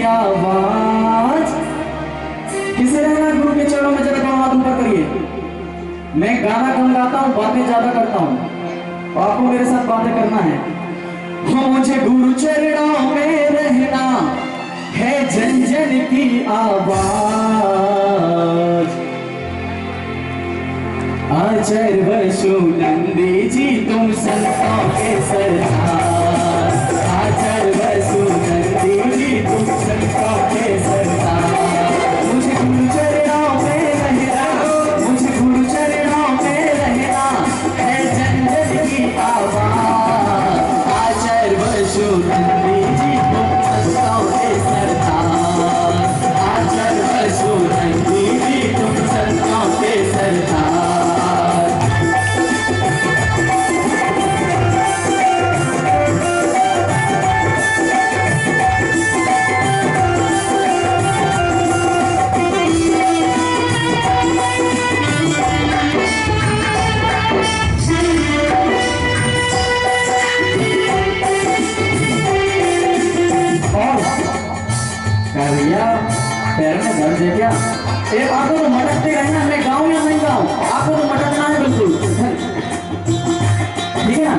आवाज। किसे रहना गुरु के चरणों में, जरा हाथ ऊपर करिए। मैं गाना कम गाता हूँ, बातें ज्यादा करता हूँ, आपको मेरे साथ बातें करना है। मुझे गुरु चरणों में रहना है, जन जन की आवाज। आचार्य वसु नंदी जी तुम संतों के सरदार। आचार्य वसु नंदी जी तुम संतों के सरदार। मुझे गुरु चरणों में रहना, मुझे गुरु चरणों में रहना है, जन जन की आवाज। आचार्य वसु नंदी जी तुम संतों के सरदार। आचार्य वसु नंदी जी तुम संतों के सरदार। पैर में दर्द है क्या? एक आपको तो मटकते रहना, मैं गाऊं या नहीं गाऊं, आपको तो मटकना है बिल्कुल, ठीक है ना?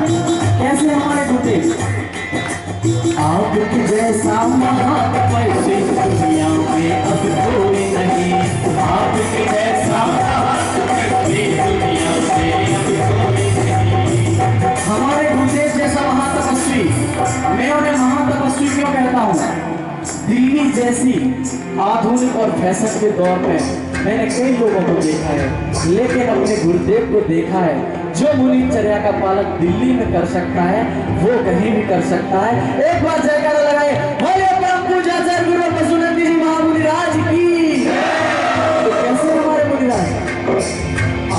कैसे हमारे गुरुदेव आपके जैसा महातपस्वी दुनिया में अब कोई नहीं। आपके जैसा महातपस्वी दुनिया में अब कोई नहीं। हमारे गुरुदेव जैसा महातपस्वी, मैं उन्हें महातपस्वी क्यों कहता हूँ? दिल्ली जैसी आधुनिक और फैशन के दौर में मैंने कई लोगों को देखा है, लेकिन अपने गुरुदेव को देखा है। जो मुनिचर्या का पालन दिल्ली में कर सकता है, वो कहीं भी कर सकता है। एक बार जयकारा लगाए, बोले परम पूज्य आचार्य गुरु वसुनंदी जी महामुनिराज की। तो कैसे हमारे मुनिराज?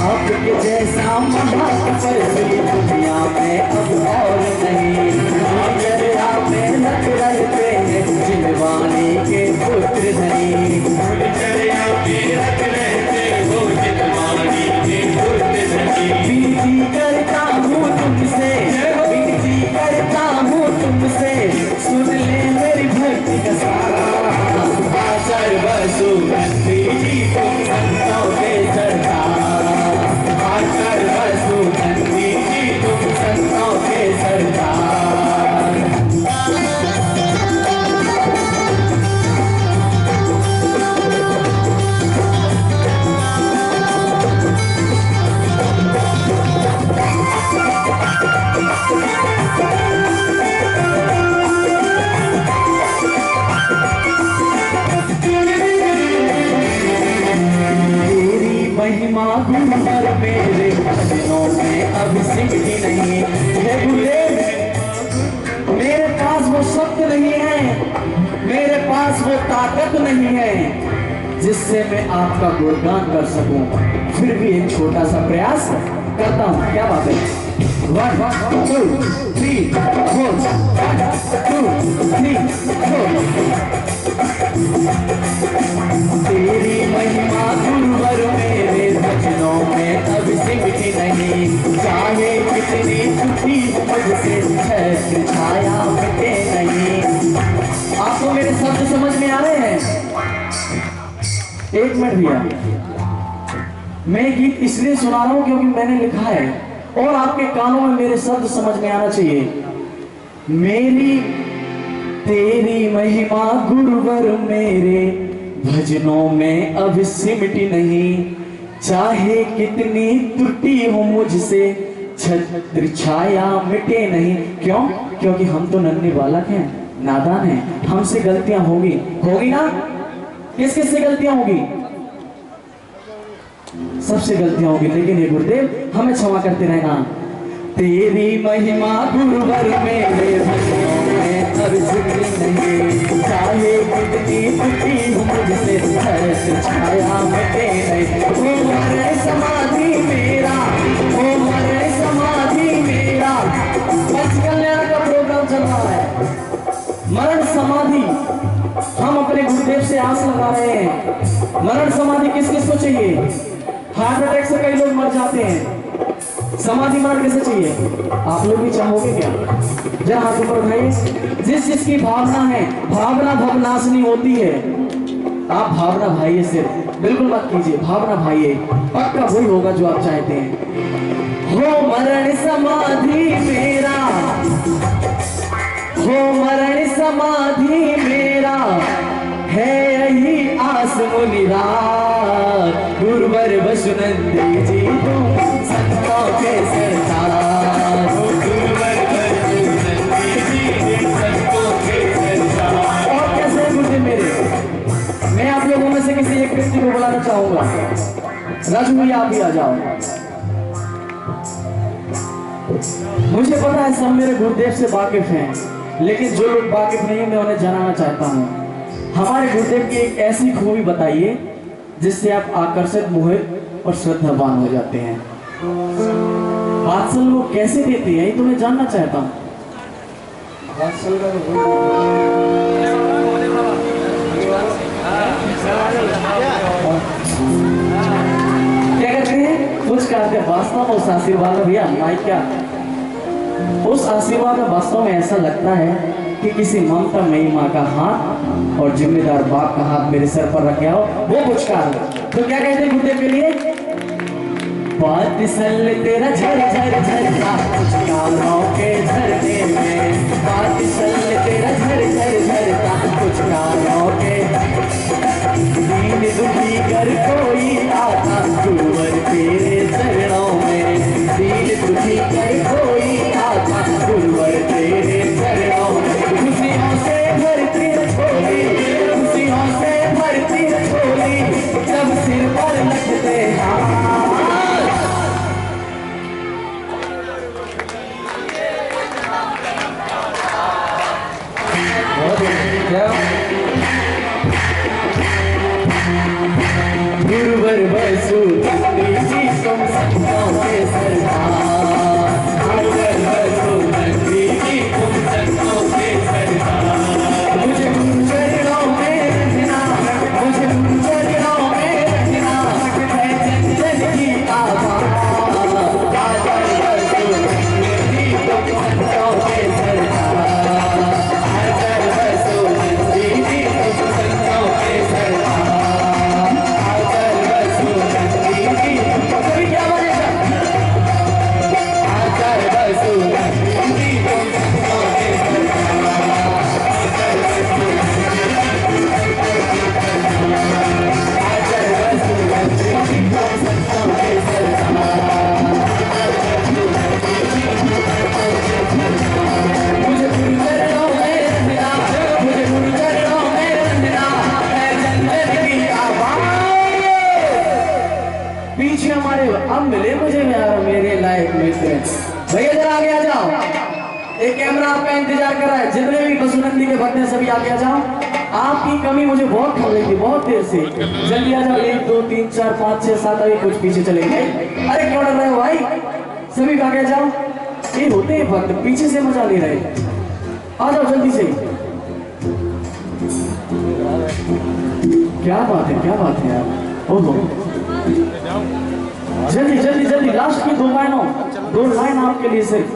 आपके जैसा महातपस्वी दुनिया में अब और नहीं। मुनिचर्या में लग रहते हैं जिनवानी के पुत्र नहीं। मुनिचर्या में लग रहते हो जिनवानी के पुत्र नहीं। विनती करता हूँ तुमसे, विनती करता हूँ तुमसे, सुन ले मेरी भक्ति का सारा। आचार्य वसु नंदी जी तुम संतों के सरदार। आचार्य वसु नंदी जी तुम संतों के सरदार। महिमा गुरुवर मेरे भजनों में अब सिमटी नहीं है। गुरुदेव मेरे पास वो शब्द नहीं है, मेरे पास वो ताकत नहीं है जिससे मैं आपका गुणगान कर सकूं। फिर भी एक छोटा सा प्रयास करता हूं, क्या बात है? 1 2 3 4 1 2 3 4। तेरी महिमा गुरुवर मेरे भजनों में अब सिमटी नहीं। चाहे कितनी छुट्टी मुझसे छाया मिटे नहीं। आपको मेरे शब्द समझ में आ रहे हैं? एक मिनट भैया, मैं गीत इसलिए सुना रहा हूं क्योंकि मैंने लिखा है और आपके कानों में मेरे शब्द समझ में आना चाहिए। मेरी तेरी महिमा गुरुवर मेरे भजनों में अब सिमटी नहीं। चाहे कितनी त्रुटि हो मुझसे छत्र छाया मिटे नहीं। क्यों? क्योंकि हम तो नन्हे बालक हैं, नादान हैं, हमसे गलतियां होगी ना? किस किस से गलतियां होगी? सबसे गलतियां होगी, लेकिन ये गुरुदेव हमें क्षमा करते रहना। तेरी महिमा गुरुवर मेरे भजनों में अब सिमटी नहीं। चाहे कितनी त्रुटि हो मुझसे छाया मिटे नहीं। ओ मरे समाधि मेरा, ओ मरे समाधि मेरा। पंचकल्याण का प्रोग्राम चल रहा है, मरण समाधि। हम अपने गुरुदेव से आस लगा रहे हैं। मरण समाधि किस किस को चाहिए? हार्ट अटैक से कई लोग मर जाते हैं, समाधि मरण कैसे चाहिए? आप लोग भी चाहोगे क्या? जरा हाथ ऊपर उठाइए। जिस जिसकी भावना है, भावना भवनाशनी होती है। आप भावना भाइये सिर्फ, बिल्कुल मत कीजिए, भावना भाइये, पक्का वही होगा जो आप चाहते हैं। हो मरण समाधि मेरा, हो मरण समाधि मेरा, है यही आस मुनिरात। गुरुवर वसुनंदी जी तुम संतों के सरदार, गुरुवर वसुनंदी जी संतों के सरदार। और कैसे गुरुदेव मेरे, मैं आप लोगों में से किसी एक व्यक्ति को बुलाना चाहूंगा। राजू भैया आप भी आ जाओ। मुझे पता है सब मेरे गुरुदेव से वाकिफ हैं, लेकिन जो लोग वाकिफ नहीं है मैं उन्हें जनाना चाहता हूँ। हमारे गुरुदेव की एक ऐसी खूबी बताइए जिससे आप आकर्षित, मोहित और श्रद्धावान हो जाते हैं। वात्सल वो कैसे देते हैं ये तो मैं जानना चाहता हूँ। क्या कहते हैं कुछ कहते हैं वास्तव में उस आशीर्वाद में, भैया माइक क्या, उस आशीर्वाद में वास्तव में ऐसा लगता है कि किसी ममता मई माँ का हाथ और जिम्मेदार बाप का हाथ मेरे सर पर रखे हो, वो पुचकार। तो क्या कहते हैं गुरुदेव के लिए? बात सल तेरा झर झर झरता पुचकारों के झरने में, बात सल तेरा झर झर झरता पुचकारों के। दीन दुखी कर कोई आता गुरुवर तेरे चरणों में, दीन दुखी कर कोई आता गुरुवर तेरे चरणों में। खुशियों से भरती है झोली, खुशियों से भरती है झोली, जब सिर पर लगते हाथ। गुरुवर वसुनंदी जी तुम संतों के सरदार, गुरुवर वसुनंदी जी तुम संतों के सरदार। मुझे गुरु चरणों में रखना, मुझे गुरु चरणों में रखना, है चंचल की आवाज़। वसुनंदी तुम संतों के सरदार, वसुनंदी जी तुम संतों के सरदार। पीछे हमारे अब मिले मुझे यार मेरे लायक मित्र। भैया जरा आगे आ जाओ, एक कैमरा आपका इंतजार कर रहा है। जितने भी वसुनंदी के भक्त हैं सभी आगे आ जाओ। आपकी कमी मुझे बहुत खल रही थी बहुत देर से, जल्दी आ जाओ। 1 2 3 4 5 6 7 अभी कुछ पीछे चलेंगे। अरे क्यों डर रहे हो भाई, सभी आगे आ जाओ। ये होते हैं भक्त पीछे से मजा ले रहे, आ जाओ जल्दी से। क्या बात है, क्या बात है यार। ओहो जल्दी जल्दी जल्दी, लास्ट की 2 लाइन आपके लिए सिर्फ।